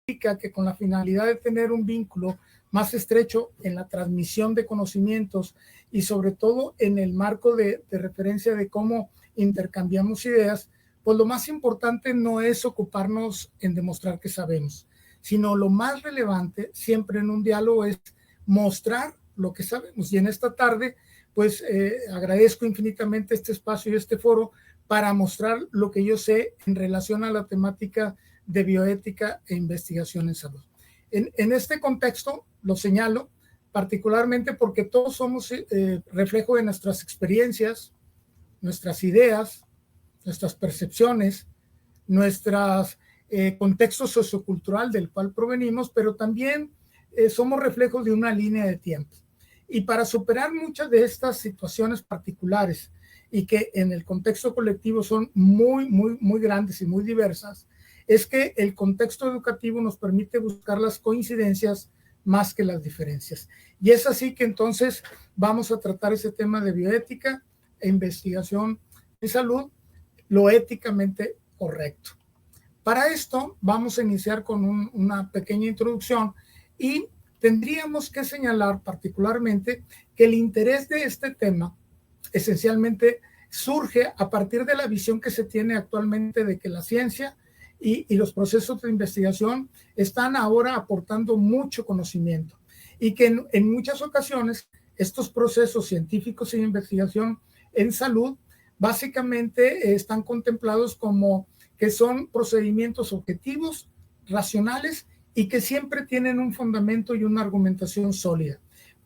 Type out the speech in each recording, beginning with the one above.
que con la finalidad de tener un vínculo más estrecho en la transmisión de conocimientos y sobre todo en el marco de referencia de cómo intercambiamos ideas, pues lo más importante no es ocuparnos en demostrar que sabemos, sino lo más relevante siempre en un diálogo es mostrar lo que sabemos. Y en esta tarde, pues agradezco infinitamente este espacio y este foro para mostrar lo que yo sé en relación a la temática de bioética e investigación en salud. En este contexto lo señalo particularmente porque todos somos reflejo de nuestras experiencias, nuestras ideas, nuestras percepciones, nuestros contexto sociocultural del cual provenimos, pero también somos reflejos de una línea de tiempo. Y para superar muchas de estas situaciones particulares y que en el contexto colectivo son muy grandes y muy diversas, es que el contexto educativo nos permite buscar las coincidencias más que las diferencias. Y es así que entonces vamos a tratar ese tema de bioética e investigación en salud, lo éticamente correcto. Para esto vamos a iniciar con una pequeña introducción y tendríamos que señalar particularmente que el interés de este tema esencialmente surge a partir de la visión que se tiene actualmente de que la ciencia y los procesos de investigación están ahora aportando mucho conocimiento y que en muchas ocasiones estos procesos científicos de investigación en salud básicamente están contemplados como que son procedimientos objetivos, racionales y que siempre tienen un fundamento y una argumentación sólida,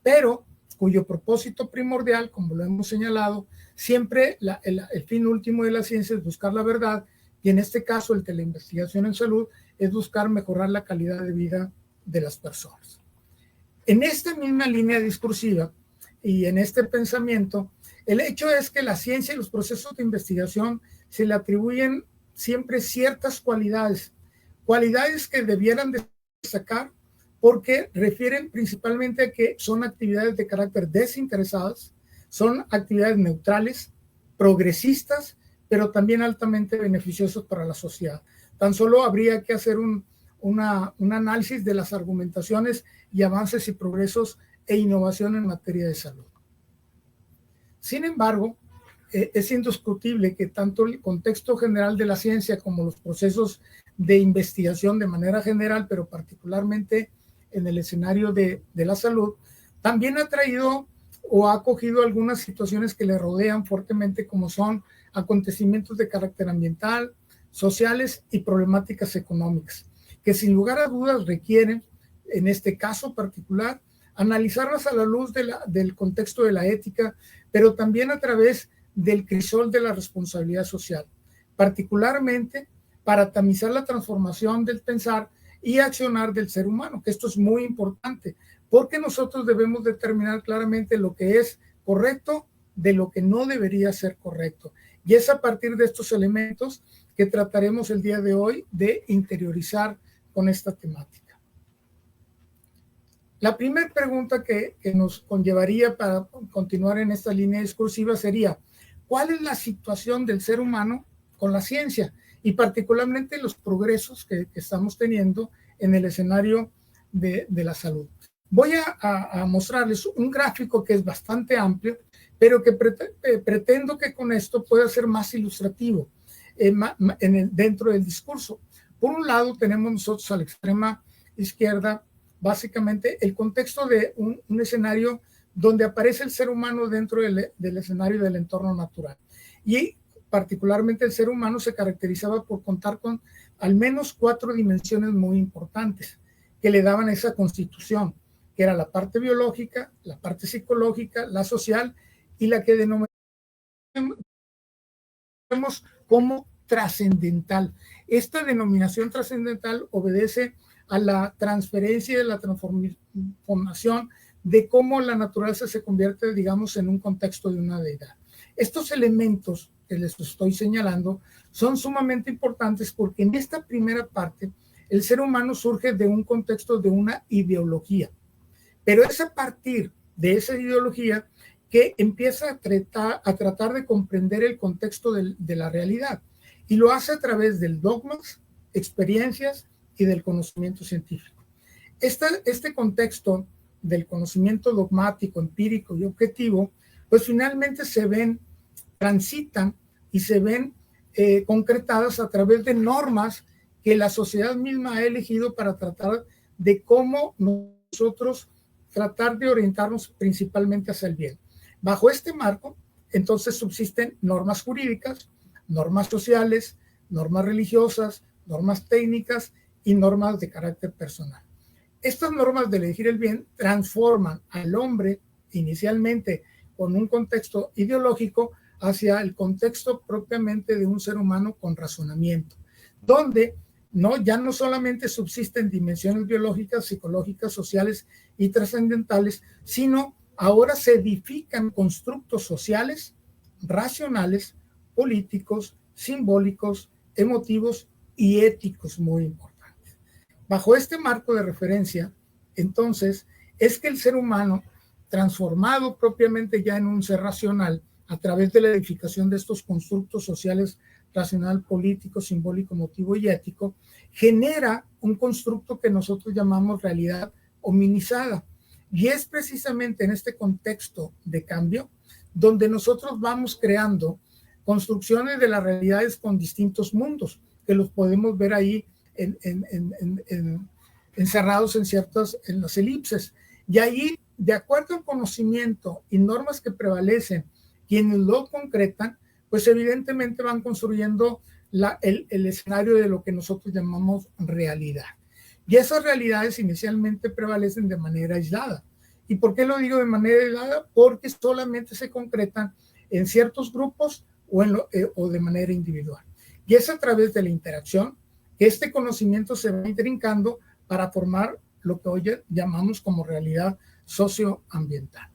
pero cuyo propósito primordial, como lo hemos señalado, siempre el fin último de la ciencia es buscar la verdad, y en este caso el de la investigación en salud es buscar mejorar la calidad de vida de las personas. En esta misma línea discursiva y en este pensamiento, el hecho es que la ciencia y los procesos de investigación se le atribuyen siempre ciertas cualidades que debieran destacar porque refieren principalmente a que son actividades de carácter desinteresadas, son actividades neutrales, progresistas, pero también altamente beneficiosas para la sociedad. Tan solo habría que hacer un análisis de las argumentaciones y avances y progresos e innovación en materia de salud. Sin embargo, es indiscutible que tanto el contexto general de la ciencia como los procesos de investigación de manera general, pero particularmente en el escenario de la salud, también ha traído o ha acogido algunas situaciones que le rodean fuertemente, como son acontecimientos de carácter ambiental, sociales y problemáticas económicas, que sin lugar a dudas requieren, en este caso particular, analizarlas a la luz del contexto de la ética, pero también a través del crisol de la responsabilidad social, particularmente para tamizar la transformación del pensar y accionar del ser humano, que esto es muy importante, porque nosotros debemos determinar claramente lo que es correcto de lo que no debería ser correcto. Y es a partir de estos elementos que trataremos el día de hoy de interiorizar con esta temática. La primera pregunta que nos conllevaría para continuar en esta línea discursiva sería, ¿cuál es la situación del ser humano con la ciencia? Y particularmente los progresos que estamos teniendo en el escenario de la salud. Voy a mostrarles un gráfico que es bastante amplio, pero que pretendo que con esto pueda ser más ilustrativo dentro del discurso. Por un lado, tenemos nosotros a la extrema izquierda, básicamente el contexto de un escenario donde aparece el ser humano dentro del escenario del entorno natural. Y particularmente el ser humano se caracterizaba por contar con al menos 4 dimensiones muy importantes que le daban esa constitución, que era la parte biológica, la parte psicológica, la social y la que denominamos como trascendental. Esta denominación trascendental obedece a la transferencia y de la transformación de cómo la naturaleza se convierte, digamos, en un contexto de una deidad. Estos elementos que les estoy señalando son sumamente importantes porque en esta primera parte el ser humano surge de un contexto de una ideología, pero es a partir de esa ideología que empieza a tratar de comprender el contexto de la realidad y lo hace a través del dogmas, experiencias y del conocimiento científico. Este contexto del conocimiento dogmático, empírico y objetivo, pues finalmente transitan y se ven concretadas a través de normas que la sociedad misma ha elegido para tratar de cómo nosotros tratar de orientarnos principalmente hacia el bien. Bajo este marco, entonces subsisten normas jurídicas, normas sociales, normas religiosas, normas técnicas y normas de carácter personal. Estas normas de elegir el bien transforman al hombre inicialmente con un contexto ideológico hacia el contexto propiamente de un ser humano con razonamiento, donde ya no solamente subsisten dimensiones biológicas, psicológicas, sociales y trascendentales, sino ahora se edifican constructos sociales, racionales, políticos, simbólicos, emotivos y éticos muy importantes. Bajo este marco de referencia, entonces, es que el ser humano, transformado propiamente ya en un ser racional, a través de la edificación de estos constructos sociales, racional, político, simbólico, emotivo y ético, genera un constructo que nosotros llamamos realidad hominizada. Y es precisamente en este contexto de cambio donde nosotros vamos creando construcciones de las realidades con distintos mundos, que los podemos ver ahí encerrados en las elipses. Y ahí, de acuerdo al conocimiento y normas que quienes lo concretan, pues evidentemente van construyendo el escenario de lo que nosotros llamamos realidad. Y esas realidades inicialmente prevalecen de manera aislada. ¿Y por qué lo digo de manera aislada? Porque solamente se concretan en ciertos grupos o de manera individual. Y es a través de la interacción que este conocimiento se va intrincando para formar lo que hoy llamamos como realidad socioambiental.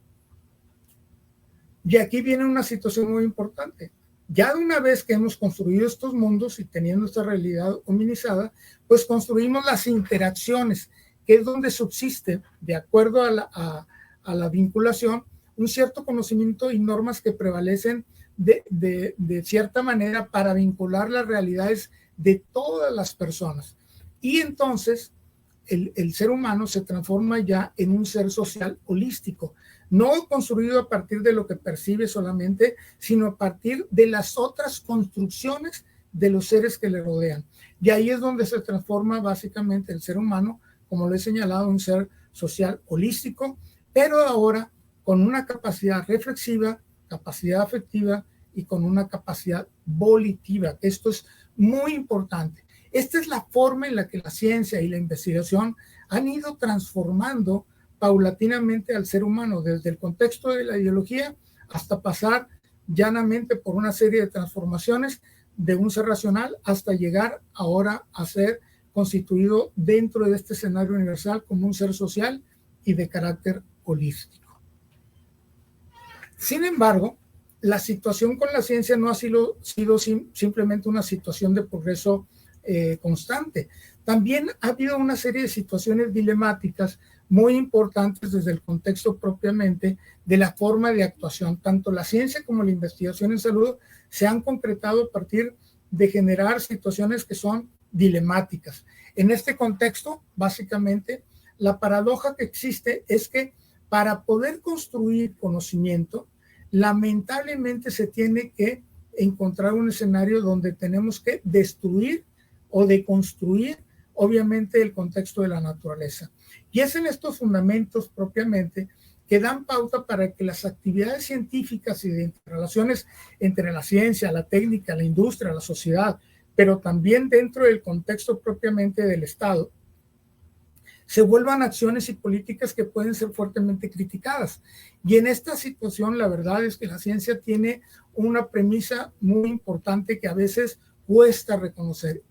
Y aquí viene una situación muy importante. Ya de una vez que hemos construido estos mundos y teniendo esta realidad hominizada, pues construimos las interacciones, que es donde subsiste, de acuerdo a la vinculación, un cierto conocimiento y normas que prevalecen de cierta manera para vincular las realidades de todas las personas. Y entonces el ser humano se transforma ya en un ser social holístico, no construido a partir de lo que percibe solamente, sino a partir de las otras construcciones de los seres que le rodean. Y ahí es donde se transforma básicamente el ser humano, como lo he señalado, un ser social holístico, pero ahora con una capacidad reflexiva, capacidad afectiva y con una capacidad volitiva. Esto es muy importante. Esta es la forma en la que la ciencia y la investigación han ido transformando paulatinamente al ser humano, desde el contexto de la ideología hasta pasar llanamente por una serie de transformaciones de un ser racional hasta llegar ahora a ser constituido dentro de este escenario universal como un ser social y de carácter holístico. Sin embargo, la situación con la ciencia no ha sido simplemente una situación de progreso constante. También ha habido una serie de situaciones dilemáticas muy importantes desde el contexto propiamente de la forma de actuación. Tanto la ciencia como la investigación en salud se han concretado a partir de generar situaciones que son dilemáticas. En este contexto, básicamente, la paradoja que existe es que para poder construir conocimiento, lamentablemente se tiene que encontrar un escenario donde tenemos que destruir o deconstruir, obviamente, el contexto de la naturaleza. Y es en estos fundamentos propiamente que dan pauta para que las actividades científicas y de relaciones entre la ciencia, la técnica, la industria, la sociedad, pero también dentro del contexto propiamente del Estado, se vuelvan acciones y políticas que pueden ser fuertemente criticadas. Y en esta situación, la verdad es que la ciencia tiene una premisa muy importante que a veces cuesta reconocer,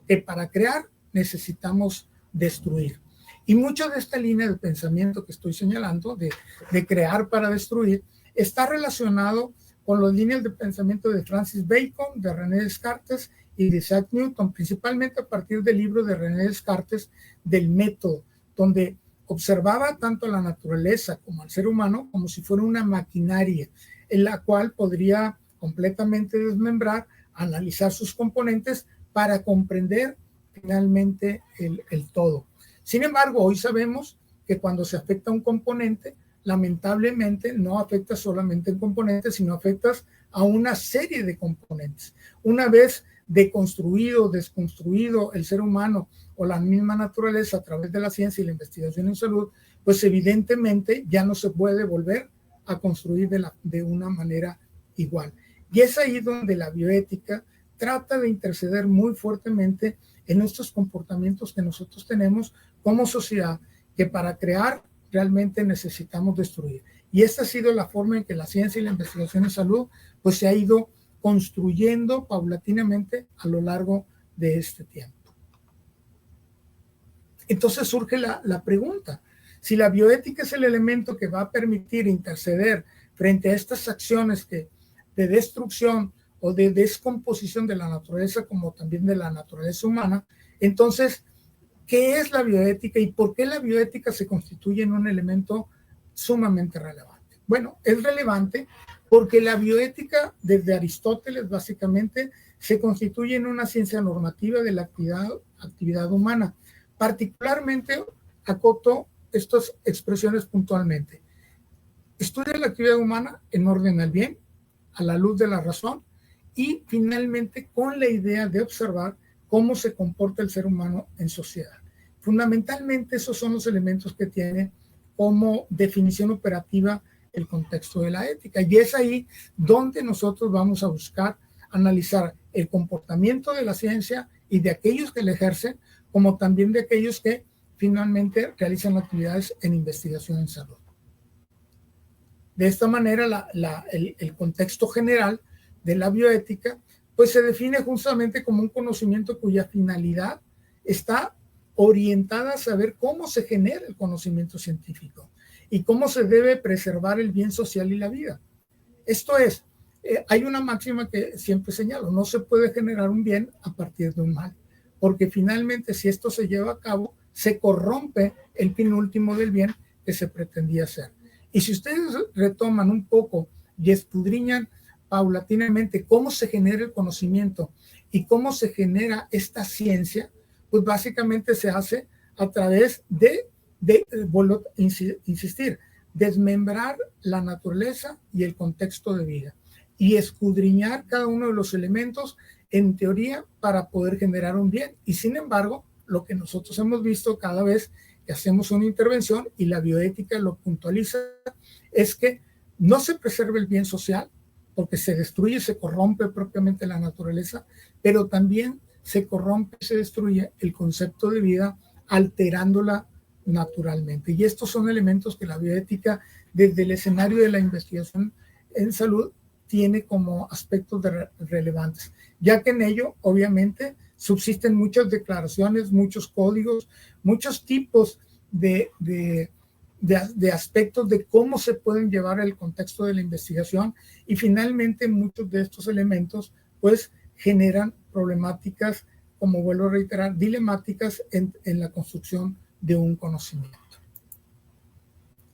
que para crear necesitamos destruir. Y mucho de esta línea de pensamiento que estoy señalando, de crear para destruir, está relacionado con las líneas de pensamiento de Francis Bacon, de René Descartes y de Isaac Newton, principalmente a partir del libro de René Descartes del método, donde observaba tanto a la naturaleza como al ser humano como si fuera una maquinaria en la cual podría completamente desmembrar, analizar sus componentes para comprender finalmente el todo. Sin embargo, hoy sabemos que cuando se afecta un componente, lamentablemente no afecta solamente un componente, sino afectas a una serie de componentes. Una vez deconstruido, desconstruido el ser humano o la misma naturaleza a través de la ciencia y la investigación en salud, pues evidentemente ya no se puede volver a construir de una manera igual. Y es ahí donde la bioética trata de interceder muy fuertemente en estos comportamientos que nosotros tenemos como sociedad, que para crear realmente necesitamos destruir. Y esta ha sido la forma en que la ciencia y la investigación en salud pues se ha ido construyendo paulatinamente a lo largo de este tiempo. Entonces surge la pregunta, si la bioética es el elemento que va a permitir interceder frente a estas acciones de destrucción o de descomposición de la naturaleza como también de la naturaleza humana, entonces, ¿qué es la bioética y por qué la bioética se constituye en un elemento sumamente relevante? Bueno, es relevante porque la bioética desde Aristóteles básicamente se constituye en una ciencia normativa de la actividad humana. Particularmente acoto estas expresiones puntualmente. Estudia la actividad humana en orden al bien, a la luz de la razón y finalmente con la idea de observar cómo se comporta el ser humano en sociedad. Fundamentalmente esos son los elementos que tiene como definición operativa el contexto de la ética. Y es ahí donde nosotros vamos a buscar analizar el comportamiento de la ciencia y de aquellos que la ejercen, como también de aquellos que finalmente realizan actividades en investigación en salud. De esta manera, el contexto general de la bioética pues se define justamente como un conocimiento cuya finalidad está orientada a saber cómo se genera el conocimiento científico y cómo se debe preservar el bien social y la vida. Esto es, hay una máxima que siempre señalo, no se puede generar un bien a partir de un mal, porque finalmente si esto se lleva a cabo, se corrompe el fin último del bien que se pretendía hacer. Y si ustedes retoman un poco y escudriñan paulatinamente cómo se genera el conocimiento y cómo se genera esta ciencia, pues básicamente se hace a través vuelvo a insistir, desmembrar la naturaleza y el contexto de vida y escudriñar cada uno de los elementos en teoría para poder generar un bien. Y sin embargo, lo que nosotros hemos visto cada vez que hacemos una intervención y la bioética lo puntualiza es que no se preserva el bien social porque se destruye, se corrompe propiamente la naturaleza, pero también se corrompe, se destruye el concepto de vida alterándola naturalmente. Y estos son elementos que la bioética desde el escenario de la investigación en salud tiene como aspectos relevantes, ya que en ello obviamente subsisten muchas declaraciones, muchos códigos, muchos tipos de aspectos de cómo se pueden llevar el contexto de la investigación y finalmente muchos de estos elementos pues generan problemáticas, como vuelvo a reiterar, dilemáticas en la construcción de un conocimiento.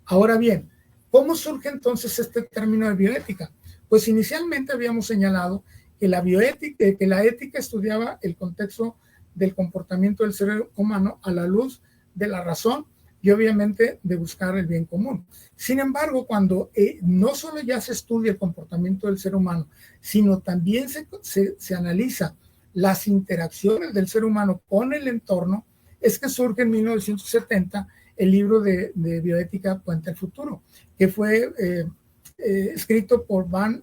Ahora bien, ¿cómo surge entonces este término de bioética? Pues inicialmente habíamos señalado que la ética estudiaba el contexto del comportamiento del ser humano a la luz de la razón y obviamente de buscar el bien común. Sin embargo, cuando no solo ya se estudia el comportamiento del ser humano, sino también se analiza las interacciones del ser humano con el entorno, es que surge en 1970 el libro de bioética Puente al Futuro, que fue escrito por Van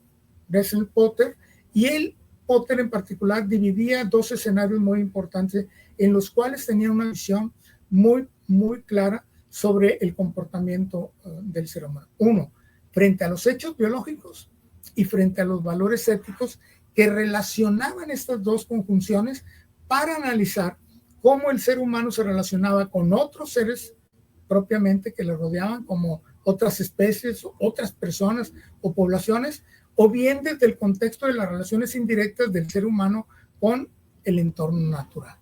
Rensselaer-Potter, y Potter en particular dividía dos escenarios muy importantes en los cuales tenía una visión muy, muy clara sobre el comportamiento del ser humano. Uno, frente a los hechos biológicos y frente a los valores éticos que relacionaban estas dos conjunciones para analizar cómo el ser humano se relacionaba con otros seres propiamente que le rodeaban, como otras especies, otras personas o poblaciones, o bien desde el contexto de las relaciones indirectas del ser humano con el entorno natural.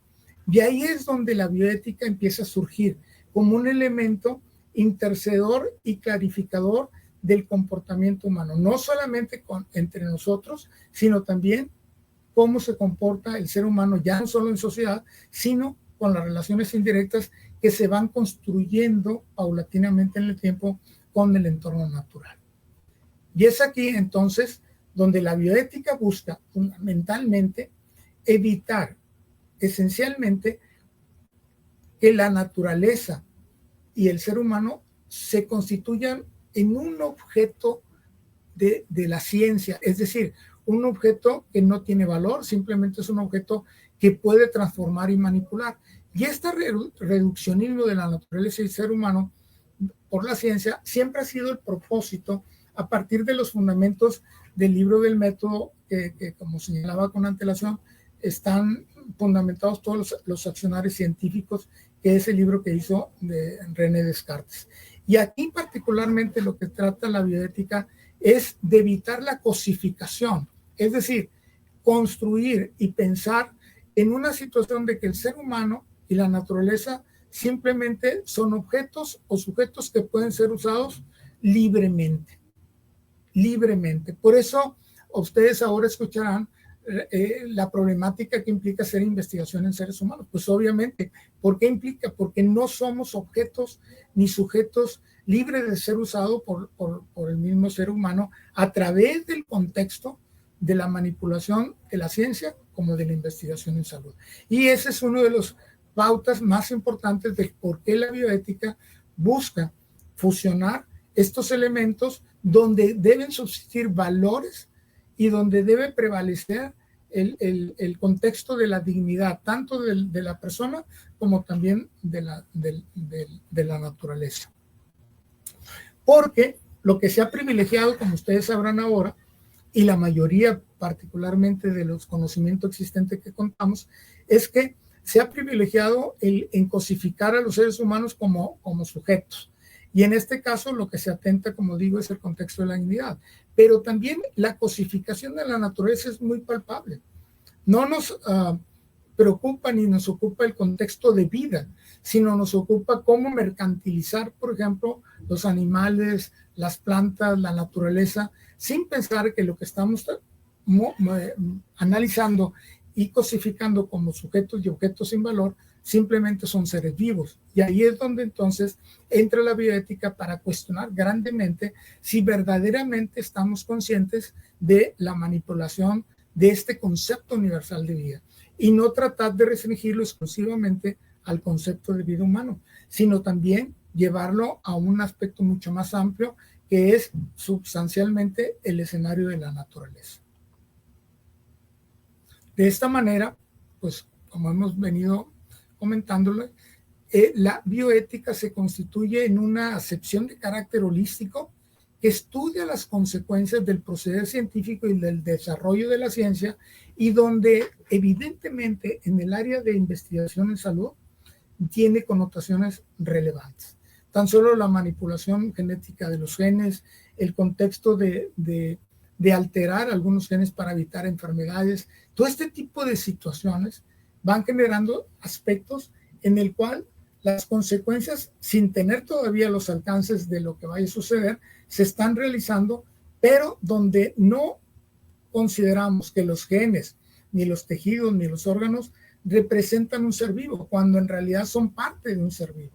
Y ahí es donde la bioética empieza a surgir como un elemento intercedor y clarificador del comportamiento humano, no solamente entre nosotros, sino también cómo se comporta el ser humano, ya no solo en sociedad, sino con las relaciones indirectas que se van construyendo paulatinamente en el tiempo con el entorno natural. Y es aquí entonces donde la bioética busca fundamentalmente evitar esencialmente que la naturaleza y el ser humano se constituyan en un objeto de la ciencia, es decir, un objeto que no tiene valor, simplemente es un objeto que puede transformar y manipular. Y este reduccionismo de la naturaleza y el ser humano por la ciencia siempre ha sido el propósito a partir de los fundamentos del libro del método que como señalaba con antelación, están fundamentados todos los accionarios científicos, que es el libro que hizo René Descartes. Y aquí particularmente lo que trata la bioética es de evitar la cosificación, es decir, construir y pensar en una situación de que el ser humano y la naturaleza simplemente son objetos o sujetos que pueden ser usados libremente. Por eso ustedes ahora escucharán la problemática que implica hacer investigación en seres humanos. Pues obviamente, ¿por qué implica? Porque no somos objetos ni sujetos libres de ser usados por el mismo ser humano a través del contexto de la manipulación de la ciencia como de la investigación en salud. Y ese es uno de los pautas más importantes de por qué la bioética busca fusionar estos elementos donde deben subsistir valores y donde debe prevalecer el contexto de la dignidad, tanto de la persona como también de la naturaleza. Porque lo que se ha privilegiado, como ustedes sabrán ahora, y la mayoría particularmente de los conocimientos existentes que contamos, es que se ha privilegiado en cosificar a los seres humanos como sujetos. Y en este caso lo que se atenta, como digo, es el contexto de la dignidad. Pero también la cosificación de la naturaleza es muy palpable. No nos preocupa ni nos ocupa el contexto de vida, sino nos ocupa cómo mercantilizar, por ejemplo, los animales, las plantas, la naturaleza, sin pensar que lo que estamos analizando y cosificando como sujetos y objetos sin valor simplemente son seres vivos. Y ahí es donde entonces entra la bioética para cuestionar grandemente si verdaderamente estamos conscientes de la manipulación de este concepto universal de vida y no tratar de restringirlo exclusivamente al concepto de vida humano, sino también llevarlo a un aspecto mucho más amplio que es sustancialmente el escenario de la naturaleza. De esta manera, pues como hemos venido comentándolo, la bioética se constituye en una acepción de carácter holístico que estudia las consecuencias del proceder científico y del desarrollo de la ciencia y donde evidentemente en el área de investigación en salud tiene connotaciones relevantes. Tan solo la manipulación genética de los genes, el contexto de alterar algunos genes para evitar enfermedades, todo este tipo de situaciones van generando aspectos en el cual las consecuencias, sin tener todavía los alcances de lo que vaya a suceder, se están realizando, pero donde no consideramos que los genes, ni los tejidos, ni los órganos representan un ser vivo, cuando en realidad son parte de un ser vivo.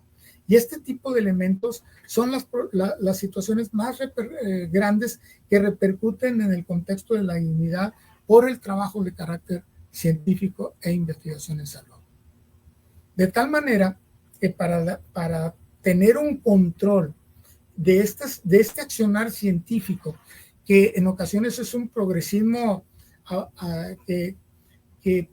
Y este tipo de elementos son las situaciones más grandes que repercuten en el contexto de la dignidad por el trabajo de carácter científico e investigación en salud. De tal manera que para tener un control de este accionar científico, que en ocasiones es un progresismo que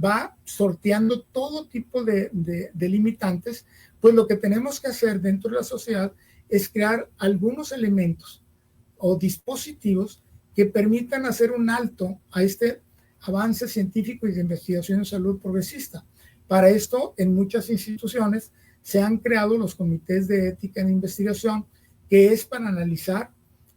va sorteando todo tipo de limitantes, pues lo que tenemos que hacer dentro de la sociedad es crear algunos elementos o dispositivos que permitan hacer un alto a este avance científico y de investigación en salud progresista. Para esto, en muchas instituciones se han creado los comités de ética en investigación, que es para analizar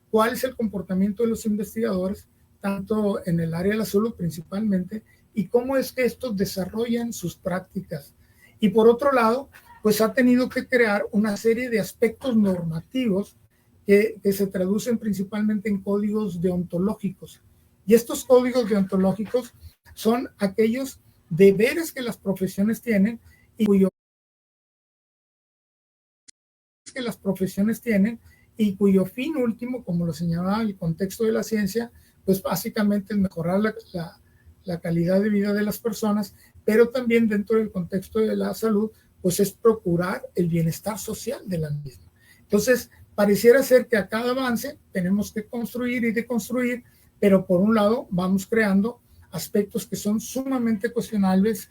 cuál es el comportamiento de los investigadores, tanto en el área de la salud principalmente, y cómo es que estos desarrollan sus prácticas. Y por otro lado, pues ha tenido que crear una serie de aspectos normativos que se traducen principalmente en códigos deontológicos, Y estos códigos deontológicos son aquellos deberes que las profesiones tienen y cuyo fin último, como lo señalaba el contexto de la ciencia, pues básicamente es mejorar la calidad de vida de las personas, pero también dentro del contexto de la salud, pues es procurar el bienestar social de la misma. Entonces, pareciera ser que a cada avance tenemos que construir y deconstruir, pero por un lado vamos creando aspectos que son sumamente cuestionables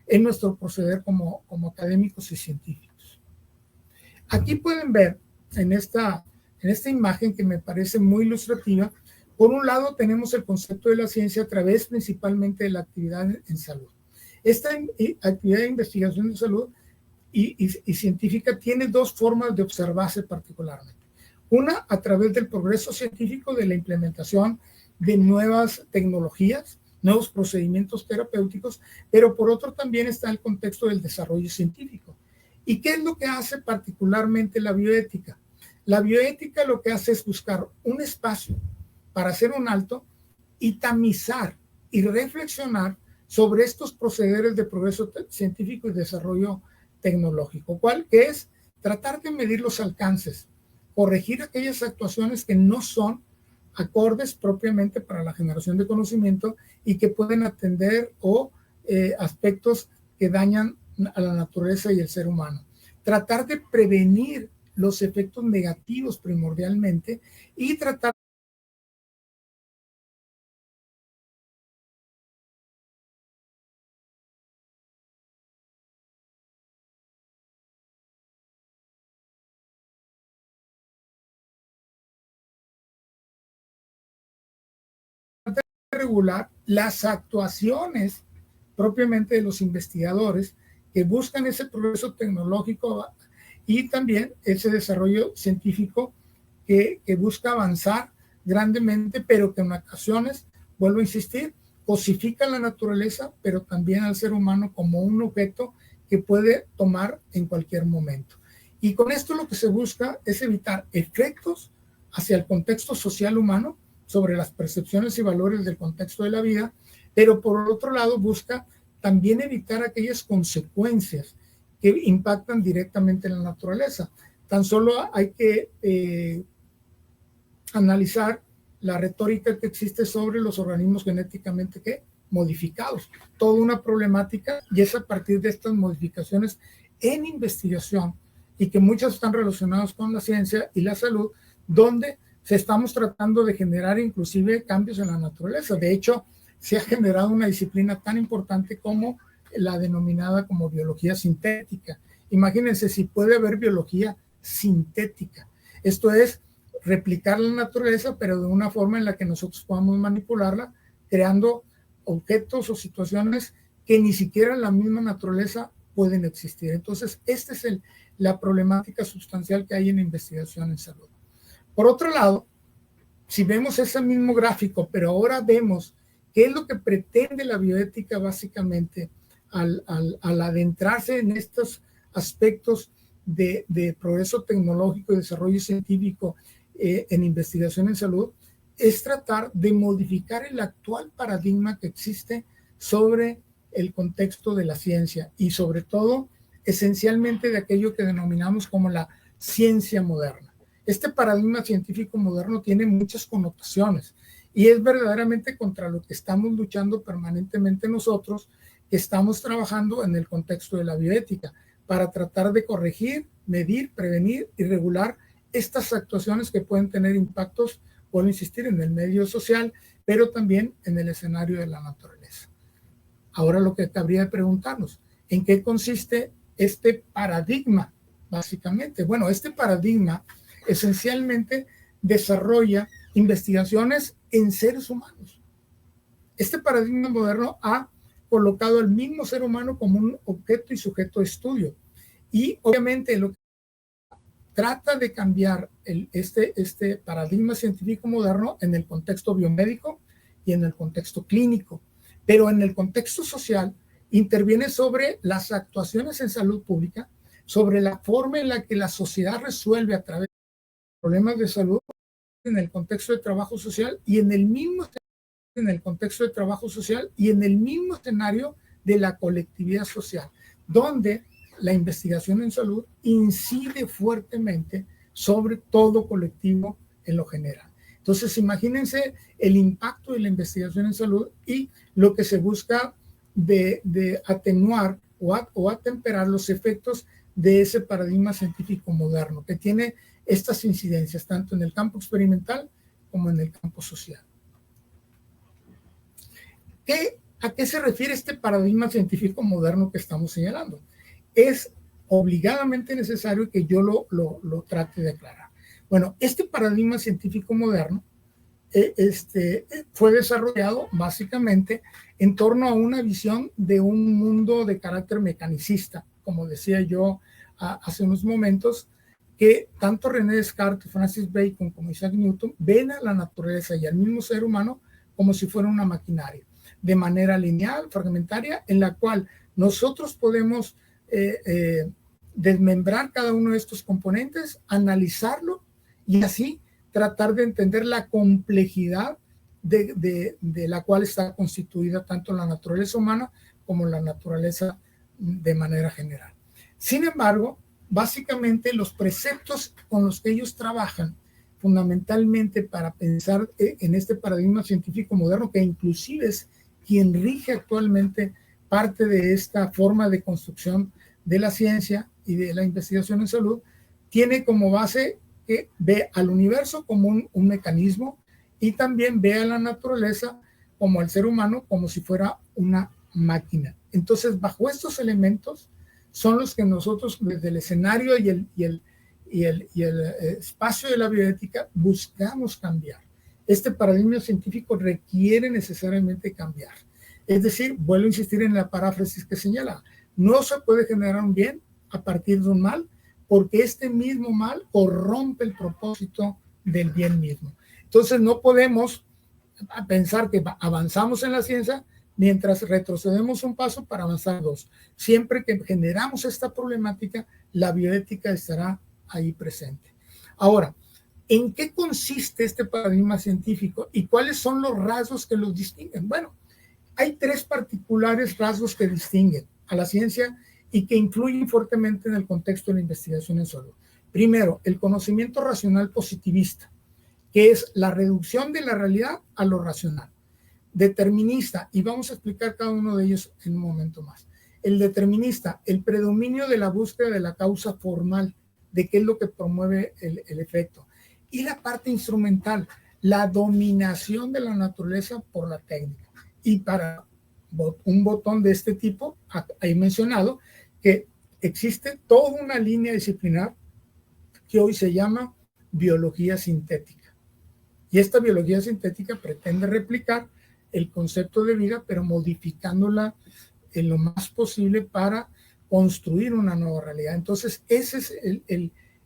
en nuestro proceder como académicos y científicos. Aquí pueden ver en esta imagen que me parece muy ilustrativa, por un lado tenemos el concepto de la ciencia a través principalmente de la actividad en salud. Esta actividad de investigación de salud y científica tiene dos formas de observarse particularmente. Una, a través del progreso científico, de la implementación de nuevas tecnologías, nuevos procedimientos terapéuticos, pero por otro también está el contexto del desarrollo científico. ¿Y qué es lo que hace particularmente la bioética? La bioética lo que hace es buscar un espacio para hacer un alto y tamizar y reflexionar sobre estos procederes de progreso científico y desarrollo tecnológico, ¿cuál? Que es tratar de medir los alcances, corregir aquellas actuaciones que no son acordes propiamente para la generación de conocimiento y que pueden atender aspectos que dañan a la naturaleza y el ser humano. Tratar de prevenir los efectos negativos primordialmente y tratar regular las actuaciones propiamente de los investigadores que buscan ese progreso tecnológico y también ese desarrollo científico que busca avanzar grandemente, pero que en ocasiones, vuelvo a insistir, cosifica la naturaleza, pero también al ser humano como un objeto que puede tomar en cualquier momento. Y con esto lo que se busca es evitar efectos hacia el contexto social humano sobre las percepciones y valores del contexto de la vida, pero por otro lado busca también evitar aquellas consecuencias que impactan directamente en la naturaleza. Tan solo hay que analizar la retórica que existe sobre los organismos genéticamente modificados, toda una problemática, y es a partir de estas modificaciones en investigación y que muchas están relacionadas con la ciencia y la salud, donde estamos tratando de generar inclusive cambios en la naturaleza. De hecho, se ha generado una disciplina tan importante como la denominada como biología sintética. Imagínense si puede haber biología sintética. Esto es replicar la naturaleza, pero de una forma en la que nosotros podamos manipularla, creando objetos o situaciones que ni siquiera en la misma naturaleza pueden existir. Entonces, esta es la problemática sustancial que hay en investigación en salud. Por otro lado, si vemos ese mismo gráfico, pero ahora vemos qué es lo que pretende la bioética básicamente al adentrarse en estos aspectos de progreso tecnológico y desarrollo científico en investigación en salud, es tratar de modificar el actual paradigma que existe sobre el contexto de la ciencia y sobre todo, esencialmente, de aquello que denominamos como la ciencia moderna. Este paradigma científico moderno tiene muchas connotaciones y es verdaderamente contra lo que estamos luchando permanentemente nosotros, que estamos trabajando en el contexto de la bioética para tratar de corregir, medir, prevenir y regular estas actuaciones que pueden tener impactos, puedo insistir, en el medio social, pero también en el escenario de la naturaleza. Ahora lo que cabría de preguntarnos, ¿en qué consiste este paradigma? Básicamente, bueno, este paradigma esencialmente desarrolla investigaciones en seres humanos. Este paradigma moderno ha colocado al mismo ser humano como un objeto y sujeto de estudio. Y obviamente lo que trata de cambiar este paradigma científico moderno en el contexto biomédico y en el contexto clínico. Pero en el contexto social interviene sobre las actuaciones en salud pública, sobre la forma en la que la sociedad resuelve a través de problemas de salud en el contexto de trabajo social y en el mismo escenario de la colectividad social, donde la investigación en salud incide fuertemente sobre todo colectivo en lo general. Entonces, imagínense el impacto de la investigación en salud y lo que se busca de atenuar o atemperar los efectos de ese paradigma científico moderno, que tiene estas incidencias tanto en el campo experimental como en el campo social. ¿A qué se refiere este paradigma científico moderno que estamos señalando? Es obligadamente necesario que yo lo trate de aclarar. Bueno, este paradigma científico moderno fue desarrollado básicamente en torno a una visión de un mundo de carácter mecanicista, como decía yo hace unos momentos, que tanto René Descartes, Francis Bacon como Isaac Newton ven a la naturaleza y al mismo ser humano como si fuera una maquinaria, de manera lineal, fragmentaria, en la cual nosotros podemos desmembrar cada uno de estos componentes, analizarlo y así tratar de entender la complejidad de la cual está constituida tanto la naturaleza humana como la naturaleza de manera general. Sin embargo, básicamente los preceptos con los que ellos trabajan fundamentalmente para pensar en este paradigma científico moderno, que inclusive es quien rige actualmente parte de esta forma de construcción de la ciencia y de la investigación en salud, tiene como base que ve al universo como un mecanismo y también ve a la naturaleza como al ser humano como si fuera una máquina. Entonces, bajo estos elementos son los que nosotros desde el escenario y el espacio de la bioética buscamos cambiar. Este paradigma científico requiere necesariamente cambiar. Es decir, vuelvo a insistir en la paráfrasis que señala, no se puede generar un bien a partir de un mal, porque este mismo mal corrompe el propósito del bien mismo. Entonces no podemos pensar que avanzamos en la ciencia mientras retrocedemos un paso para avanzar dos. Siempre que generamos esta problemática, la bioética estará ahí presente. Ahora, ¿en qué consiste este paradigma científico y cuáles son los rasgos que los distinguen? Bueno, hay tres particulares rasgos que distinguen a la ciencia y que influyen fuertemente en el contexto de la investigación en salud. Primero, el conocimiento racional positivista, que es la reducción de la realidad a lo racional. Determinista, y vamos a explicar cada uno de ellos en un momento más. El determinista, el predominio de la búsqueda de la causa formal, de qué es lo que promueve el efecto. Y la parte instrumental, la dominación de la naturaleza por la técnica. Y para un botón de este tipo, he mencionado que existe toda una línea disciplinar que hoy se llama biología sintética. Y esta biología sintética pretende replicar el concepto de vida, pero modificándola en lo más posible para construir una nueva realidad. Entonces, esa es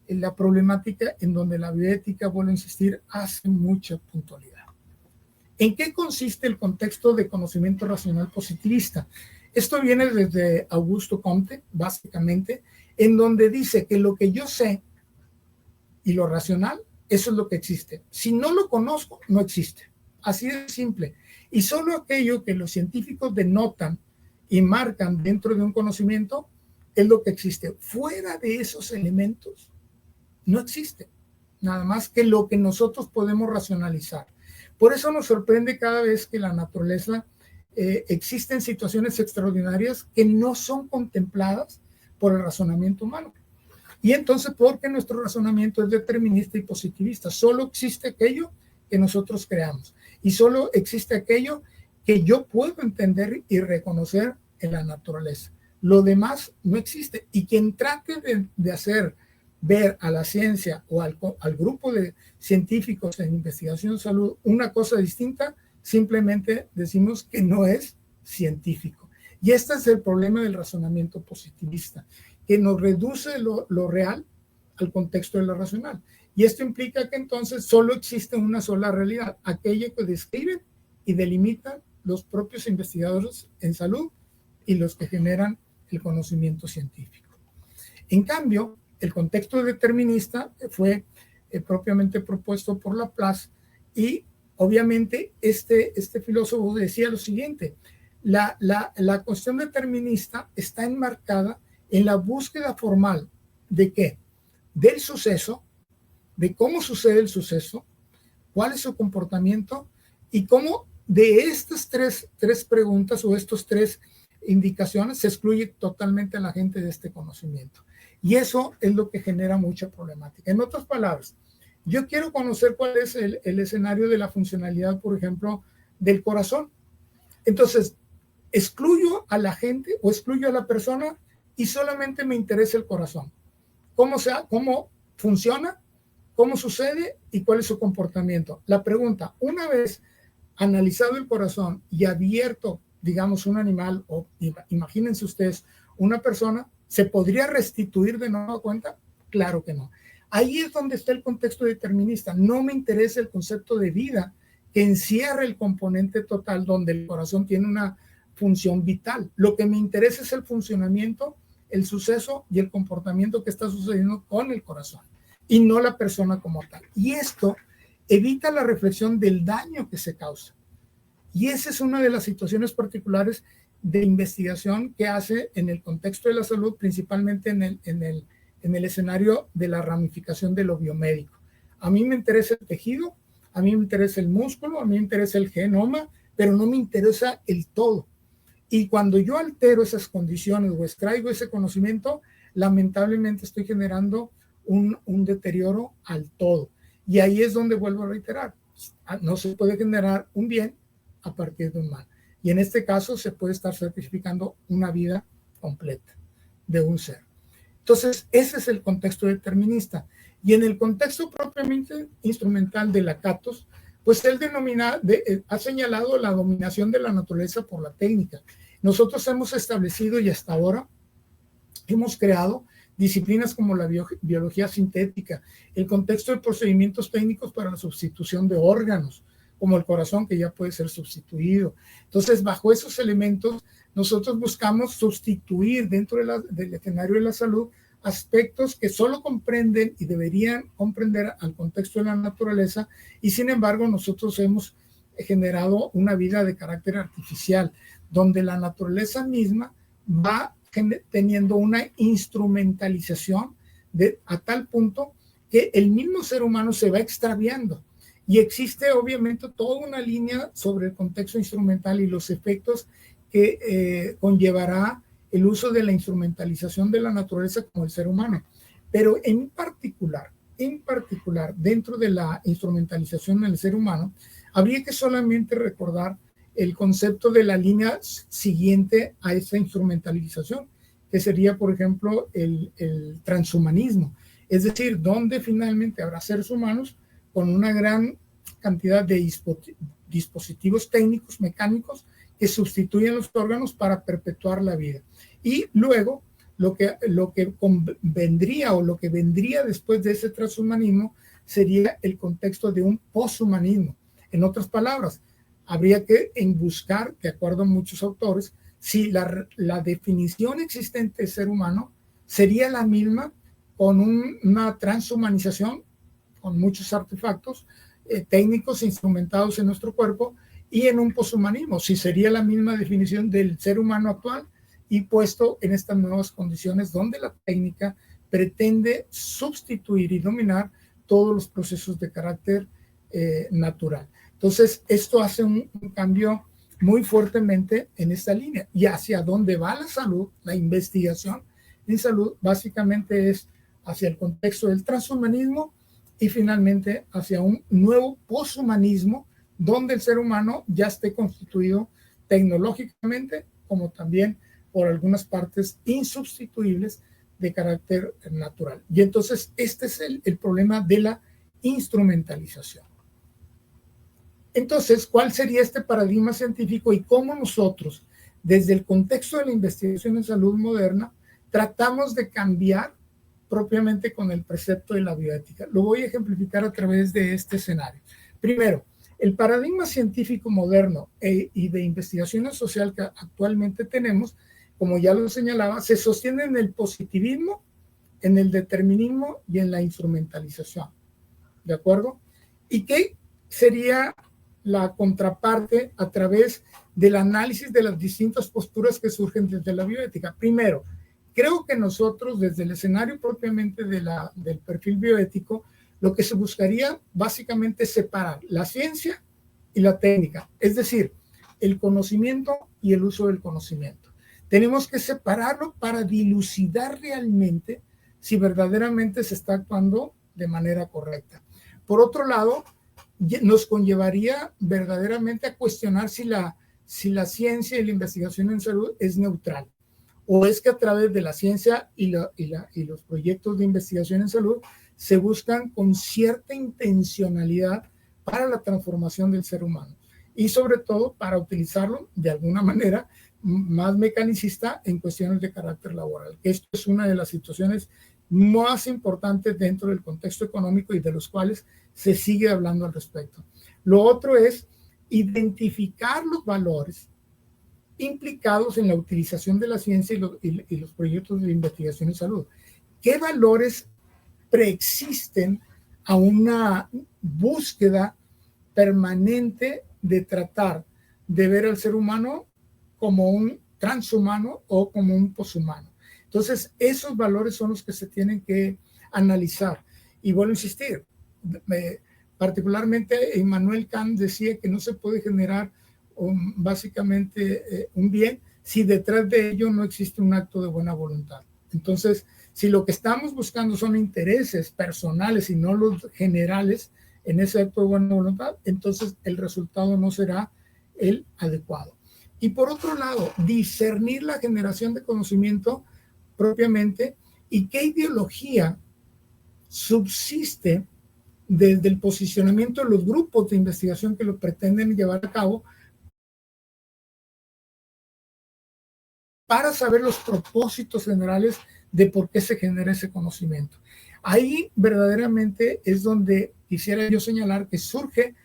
la problemática en donde la bioética, vuelvo a insistir, hace mucha puntualidad. ¿En qué consiste el contexto de conocimiento racional positivista? Esto viene desde Augusto Comte, básicamente, en donde dice que lo que yo sé y lo racional, eso es lo que existe. Si no lo conozco, no existe. Así de simple. Y solo aquello que los científicos denotan y marcan dentro de un conocimiento es lo que existe. Fuera de esos elementos, no existe. Nada más que lo que nosotros podemos racionalizar. Por eso nos sorprende cada vez que la naturaleza existen situaciones extraordinarias que no son contempladas por el razonamiento humano. Y entonces, porque nuestro razonamiento es determinista y positivista, solo existe aquello que nosotros creamos y solo existe aquello que yo puedo entender y reconocer en la naturaleza. Lo demás no existe. Y quien trate de hacer ver a la ciencia o al grupo de científicos en investigación de salud una cosa distinta, simplemente decimos que no es científico. Y este es el problema del razonamiento positivista, que nos reduce lo real al contexto de lo racional. Y esto implica que entonces solo existe una sola realidad, aquella que describen y delimitan los propios investigadores en salud y los que generan el conocimiento científico. En cambio, el contexto determinista fue propiamente propuesto por Laplace. Y obviamente este filósofo decía lo siguiente: la cuestión determinista está enmarcada en la búsqueda formal de ¿qué? Del suceso, de cómo sucede el suceso, cuál es su comportamiento y cómo de estas tres preguntas o estos tres indicaciones se excluye totalmente a la gente de este conocimiento. Y eso es lo que genera mucha problemática. En otras palabras, yo quiero conocer cuál es el escenario de la funcionalidad, por ejemplo, del corazón. Entonces, excluyo a la gente o excluyo a la persona y solamente me interesa el corazón. ¿Cómo funciona? ¿Cómo sucede? ¿Y cuál es su comportamiento? La pregunta, una vez analizado el corazón y abierto, digamos, un animal, o imagínense ustedes, una persona, ¿se podría restituir de nueva cuenta? Claro que no. Ahí es donde está el contexto determinista. No me interesa el concepto de vida que encierra el componente total donde el corazón tiene una función vital. Lo que me interesa es el funcionamiento, el suceso y el comportamiento que está sucediendo con el corazón y no la persona como tal. Y esto evita la reflexión del daño que se causa. Y esa es una de las situaciones particulares de investigación que hace en el contexto de la salud, principalmente en el escenario de la ramificación de lo biomédico. A mí me interesa el tejido, a mí me interesa el músculo, a mí me interesa el genoma, pero no me interesa el todo. Y cuando yo altero esas condiciones o extraigo ese conocimiento, lamentablemente estoy generando un deterioro al todo. Y ahí es donde vuelvo a reiterar, no se puede generar un bien a partir de un mal. Y en este caso se puede estar certificando una vida completa de un ser. Entonces, ese es el contexto determinista. Y en el contexto propiamente instrumental de Lakatos, pues él ha señalado la dominación de la naturaleza por la técnica. Nosotros hemos establecido y hasta ahora hemos creado disciplinas como la biología sintética, el contexto de procedimientos técnicos para la sustitución de órganos, como el corazón, que ya puede ser sustituido. Entonces, bajo esos elementos, nosotros buscamos sustituir dentro del escenario de la salud aspectos que solo comprenden y deberían comprender al contexto de la naturaleza, y sin embargo nosotros hemos generado una vida de carácter artificial, donde la naturaleza misma va teniendo una instrumentalización a tal punto que el mismo ser humano se va extraviando. Y existe obviamente toda una línea sobre el contexto instrumental y los efectos que conllevará el uso de la instrumentalización de la naturaleza como el ser humano. Pero en particular, dentro de la instrumentalización del ser humano, habría que solamente recordar el concepto de la línea siguiente a esa instrumentalización, que sería, por ejemplo, el transhumanismo. Es decir, donde finalmente habrá seres humanos con una gran cantidad de dispositivos técnicos, mecánicos, que sustituyen los órganos para perpetuar la vida. Y luego, lo que convendría o lo que vendría después de ese transhumanismo sería el contexto de un poshumanismo. En otras palabras, habría que buscar, de acuerdo a muchos autores, si la definición existente de ser humano sería la misma con una transhumanización, con muchos artefactos técnicos instrumentados en nuestro cuerpo, y en un poshumanismo, si sería la misma definición del ser humano actual y puesto en estas nuevas condiciones donde la técnica pretende sustituir y dominar todos los procesos de carácter natural. Entonces, esto hace un cambio muy fuertemente en esta línea. Y hacia dónde va la salud, la investigación en salud, básicamente es hacia el contexto del transhumanismo y finalmente hacia un nuevo poshumanismo donde el ser humano ya esté constituido tecnológicamente como también por algunas partes insubstituibles de carácter natural. Y entonces este es el problema de la instrumentalización. Entonces, ¿cuál sería este paradigma científico y cómo nosotros, desde el contexto de la investigación en salud moderna, tratamos de cambiar propiamente con el precepto de la bioética? Lo voy a ejemplificar a través de este escenario. Primero, el paradigma científico moderno y de investigación social que actualmente tenemos, como ya lo señalaba, se sostiene en el positivismo, en el determinismo y en la instrumentalización. ¿de acuerdo? ¿Y qué sería la contraparte a través del análisis de las distintas posturas que surgen desde la bioética? Primero, creo que nosotros desde el escenario propiamente del perfil bioético, lo que se buscaría básicamente es separar la ciencia y la técnica, es decir, el conocimiento y el uso del conocimiento. Tenemos que separarlo para dilucidar realmente si verdaderamente se está actuando de manera correcta. Por otro lado, nos conllevaría verdaderamente a cuestionar si la ciencia y la investigación en salud es neutral, o es que a través de la ciencia y los proyectos de investigación en salud se buscan con cierta intencionalidad para la transformación del ser humano y sobre todo para utilizarlo de alguna manera más mecanicista en cuestiones de carácter laboral. Esto es una de las situaciones más importantes dentro del contexto económico y de los cuales se sigue hablando al respecto. Lo otro es identificar los valores implicados en la utilización de la ciencia y los proyectos de investigación en salud. ¿Qué valores preexisten a una búsqueda permanente de tratar de ver al ser humano como un transhumano o como un poshumano? Entonces, esos valores son los que se tienen que analizar. Y vuelvo a insistir, particularmente Immanuel Kant decía que no se puede generar básicamente un bien si detrás de ello no existe un acto de buena voluntad. Entonces, si lo que estamos buscando son intereses personales y no los generales en ese acto de buena voluntad, entonces el resultado no será el adecuado. Y por otro lado, discernir la generación de conocimiento propiamente y qué ideología subsiste desde el posicionamiento de los grupos de investigación que lo pretenden llevar a cabo para saber los propósitos generales de por qué se genera ese conocimiento. Ahí verdaderamente es donde quisiera yo señalar que surge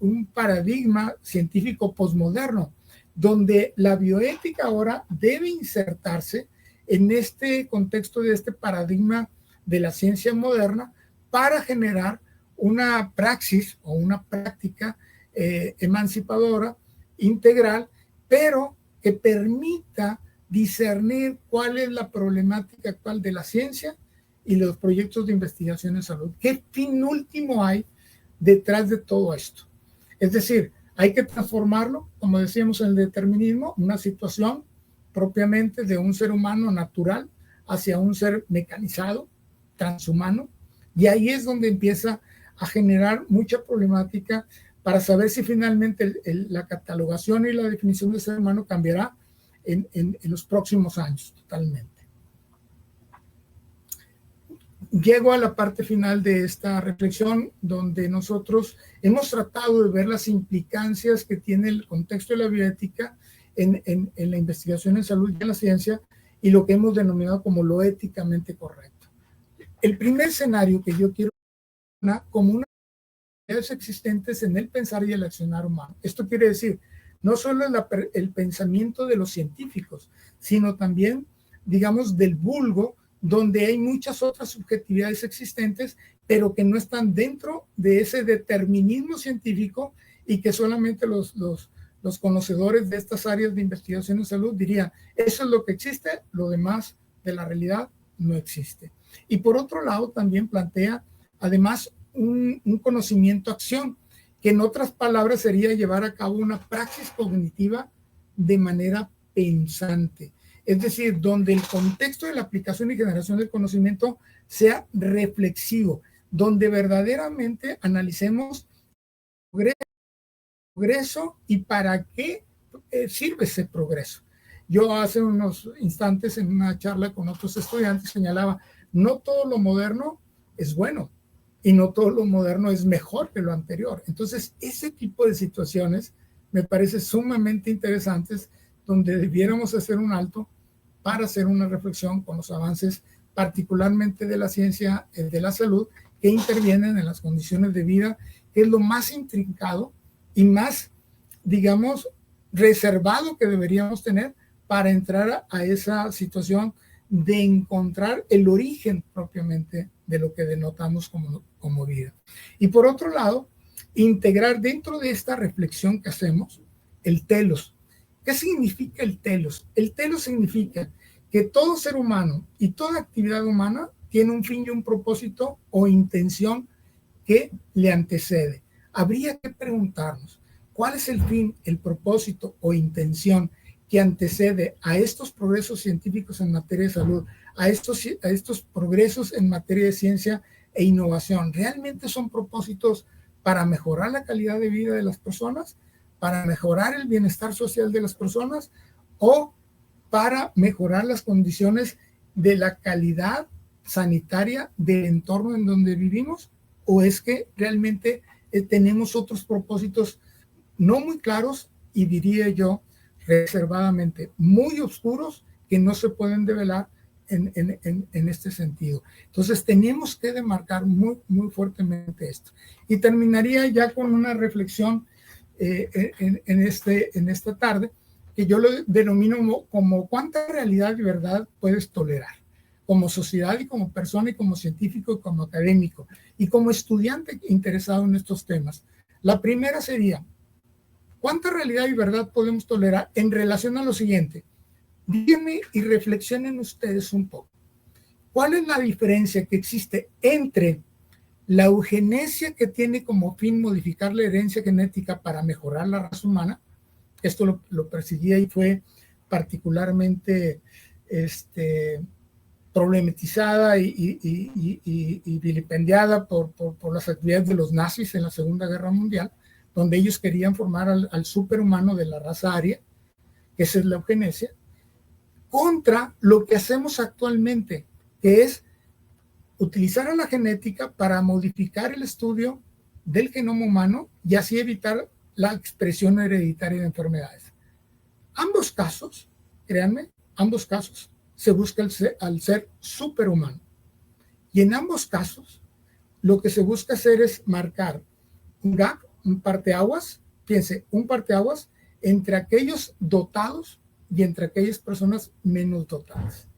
un paradigma científico posmoderno, donde la bioética ahora debe insertarse en este contexto de este paradigma de la ciencia moderna para generar una praxis o una práctica emancipadora, integral, pero que permita discernir cuál es la problemática actual de la ciencia y los proyectos de investigación en salud. ¿Qué fin último hay detrás de todo esto? Es decir, hay que transformarlo, como decíamos en el determinismo, una situación propiamente de un ser humano natural hacia un ser mecanizado, transhumano, y ahí es donde empieza a generar mucha problemática para saber si finalmente la catalogación y la definición de ser humano cambiará en los próximos años totalmente. Llego a la parte final de esta reflexión donde nosotros hemos tratado de ver las implicancias que tiene el contexto de la bioética en la investigación en salud y en la ciencia y lo que hemos denominado como lo éticamente correcto. El primer escenario que yo quiero como una existentes en el pensar y el accionar humano. Esto quiere decir no solo el pensamiento de los científicos, sino también, digamos, del vulgo, donde hay muchas otras subjetividades existentes, pero que no están dentro de ese determinismo científico y que solamente los conocedores de estas áreas de investigación en salud dirían, eso es lo que existe, lo demás de la realidad no existe. Y por otro lado, también plantea, además, un conocimiento-acción, que en otras palabras sería llevar a cabo una praxis cognitiva de manera pensante. Es decir, donde el contexto de la aplicación y generación del conocimiento sea reflexivo, donde verdaderamente analicemos progreso y para qué sirve ese progreso. Yo hace unos instantes en una charla con otros estudiantes señalaba, no todo lo moderno es bueno y no todo lo moderno es mejor que lo anterior. Entonces, ese tipo de situaciones me parece sumamente interesantes donde debiéramos hacer un alto para hacer una reflexión con los avances, particularmente de la ciencia de la salud, que intervienen en las condiciones de vida, que es lo más intrincado y más, digamos, reservado que deberíamos tener para entrar a esa situación de encontrar el origen propiamente de lo que denotamos como vida. Y por otro lado, integrar dentro de esta reflexión que hacemos el telos. ¿Qué significa el telos? El telos significa que todo ser humano y toda actividad humana tiene un fin y un propósito o intención que le antecede. Habría que preguntarnos, ¿cuál es el fin, el propósito o intención que antecede a estos progresos científicos en materia de salud, a estos progresos en materia de ciencia e innovación? ¿Realmente son propósitos para mejorar la calidad de vida de las personas, para mejorar el bienestar social de las personas o para mejorar las condiciones de la calidad sanitaria del entorno en donde vivimos? ¿O es que realmente tenemos otros propósitos no muy claros y, diría yo, reservadamente muy oscuros, que no se pueden develar en este sentido? Entonces tenemos que demarcar muy fuertemente esto. Y terminaría ya con una reflexión en esta tarde, que yo lo denomino como cuánta realidad y verdad puedes tolerar como sociedad y como persona y como científico y como académico y como estudiante interesado en estos temas. La primera sería, ¿cuánta realidad y verdad podemos tolerar en relación a lo siguiente? Díganme y reflexionen ustedes un poco. ¿Cuál es la diferencia que existe entre la eugenesia, que tiene como fin modificar la herencia genética para mejorar la raza humana? Esto lo perseguía y fue particularmente problematizada y vilipendiada por las actividades de los nazis en la Segunda Guerra Mundial, donde ellos querían formar al superhumano de la raza aria, que esa es la eugenesia, contra lo que hacemos actualmente, que es utilizar a la genética para modificar el estudio del genoma humano y así evitar la expresión hereditaria de enfermedades. Ambos casos, créanme, ambos casos se busca al ser superhumano. Y en ambos casos, lo que se busca hacer es marcar un gap, un parteaguas, piense, un parteaguas entre aquellos dotados y entre aquellas personas menos dotadas.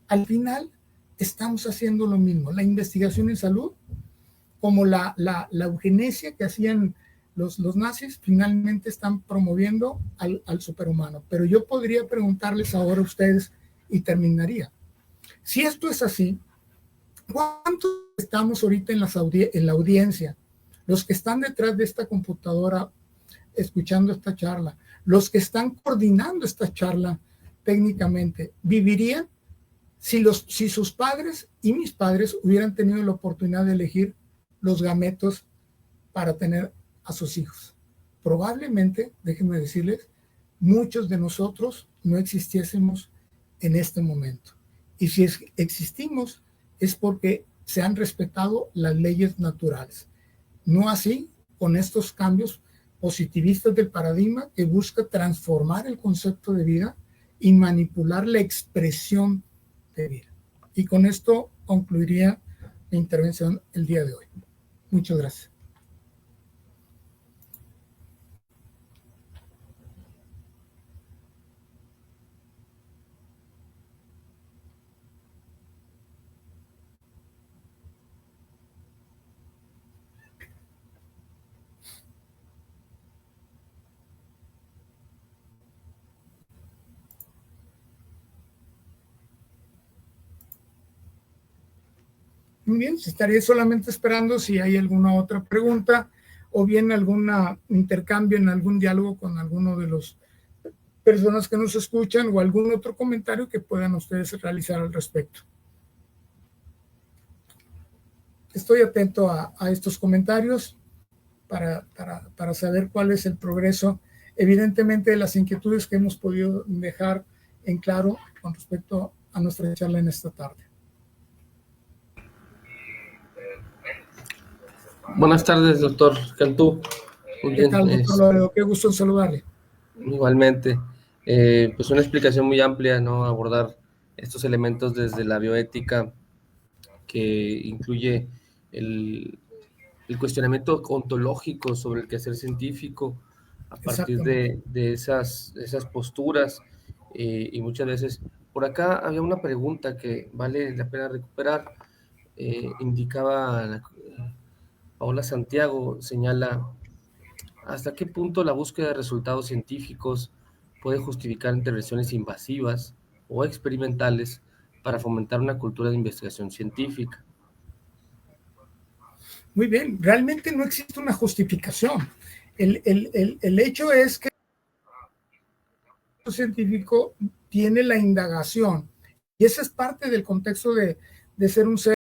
Al final, estamos haciendo lo mismo. La investigación en salud, como la eugenesia que hacían los nazis, finalmente están promoviendo al superhumano. Pero yo podría preguntarles ahora a ustedes, y terminaría. Si esto es así, ¿cuántos estamos ahorita en la audiencia? Los que están detrás de esta computadora escuchando esta charla, los que están coordinando esta charla técnicamente, ¿vivirían si sus padres y mis padres hubieran tenido la oportunidad de elegir los gametos para tener a sus hijos? Probablemente, déjenme decirles, muchos de nosotros no existiésemos en este momento. Y si existimos, es porque se han respetado las leyes naturales. No así con estos cambios positivistas del paradigma, que busca transformar el concepto de vida y manipular la expresión de vida. Y con esto concluiría mi intervención el día de hoy. Muchas gracias. Muy bien, estaré solamente esperando si hay alguna otra pregunta o bien algún intercambio en algún diálogo con alguno de las personas que nos escuchan o algún otro comentario que puedan ustedes realizar al respecto. Estoy atento a estos comentarios para saber cuál es el progreso, evidentemente, de las inquietudes que hemos podido dejar en claro con respecto a nuestra charla en esta tarde. Buenas tardes, doctor Cantú. Muy bien. ¿Qué tal, doctor Loredo? Qué gusto en saludarle. Igualmente. Pues una explicación muy amplia, ¿no? Abordar estos elementos desde la bioética, que incluye el cuestionamiento ontológico sobre el quehacer científico a partir de esas posturas, y muchas veces, por acá había una pregunta que vale la pena recuperar. Indicaba Paola Santiago, señala, ¿hasta qué punto la búsqueda de resultados científicos puede justificar intervenciones invasivas o experimentales para fomentar una cultura de investigación científica? Muy bien, realmente no existe una justificación. El hecho es que el científico tiene la indagación y esa es parte del contexto de ser un ser